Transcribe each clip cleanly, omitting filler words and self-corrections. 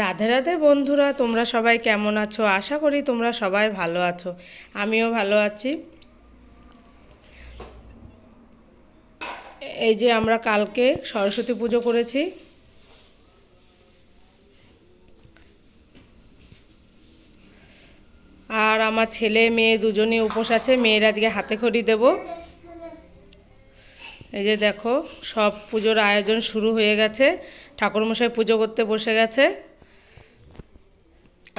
রাধে রাধে বন্ধুরা, তোমরা সবাই কেমন আছো? আশা করি তোমরা সবাই ভালো আছো। আমিও ভালো আছি। এই যে আমরা কালকে সরস্বতী পুজো করেছি। আর আমার ছেলে মেয়ে দুজনেই উপোস আছে। মেয়ের আজকে হাতে খড়ি দেব। এই যে দেখো, সব পুজোর আয়োজন শুরু হয়ে গেছে। ঠাকুরমশাই পুজো করতে বসে গেছে।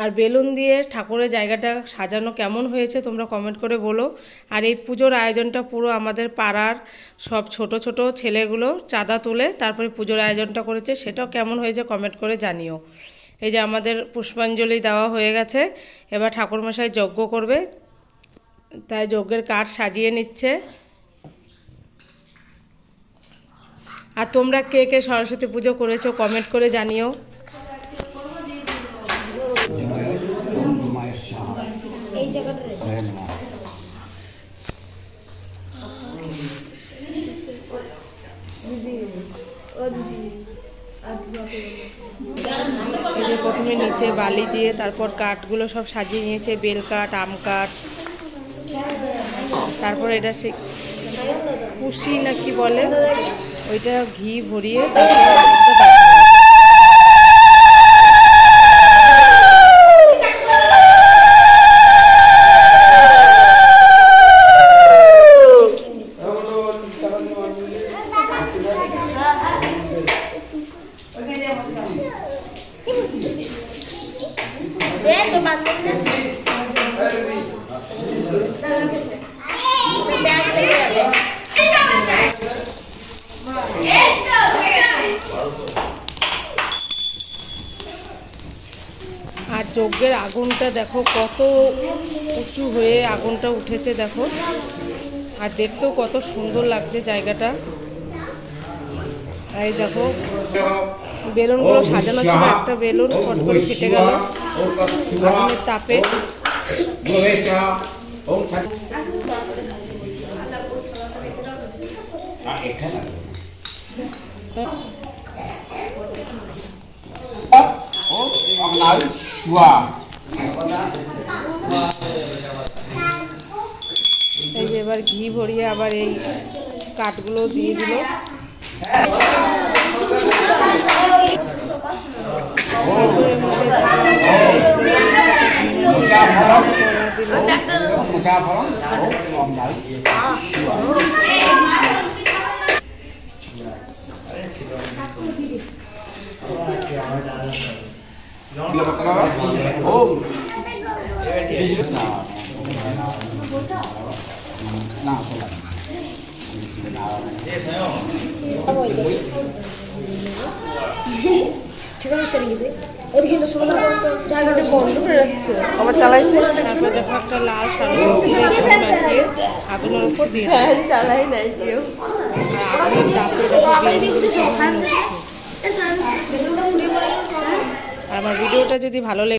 আর বেলুন দিয়ে ঠাকুরের জায়গাটা সাজানো কেমন হয়েছে তোমরা কমেন্ট করে বলো। আর এই পুজোর আয়োজনটা পুরো আমাদের পাড়ার সব ছোট ছোট ছেলেগুলো চাঁদা তুলে তারপরে পুজোর আয়োজনটা করেছে। সেটাও কেমন হয়েছে কমেন্ট করে জানিও। এই যে আমাদের পুষ্পাঞ্জলি দেওয়া হয়ে গেছে। এবার ঠাকুরমশাই যজ্ঞ করবে, তাই যজ্ঞের কাঠ সাজিয়ে নিচ্ছে। আর তোমরা কে কে সরস্বতী পুজো করেছো কমেন্ট করে জানিও। এই যে প্রথমে নিচে বালি দিয়ে তারপর কাঠগুলো সব সাজিয়ে নিয়েছে, বেল কাঠ, আম কাঠ, তারপর এটা সে কুশি না কি বলে ওইটা ঘি ভরিয়ে আর যজ্ঞের আগুনটা দেখো কত উঁচু হয়ে আগুনটা উঠেছে দেখো। আর দেখতেও কত সুন্দর লাগছে জায়গাটা। এই দেখো বেলুনগুলো সাজানো ছিল, একটা বেলুন ফট করে ফেটে গেল আগুনের তাপে। এই যে এবার ঘি ভরিয়ে আবার এই কাঠগুলো দিয়ে দিল। আবার চালাইছে, তারপর দেখো একটা লাল আগুনের উপর দিয়ে চালাই নাই কেউ। আগুনের তাপে দেখো আমার ভিডিওটা যদি ভালো লেগে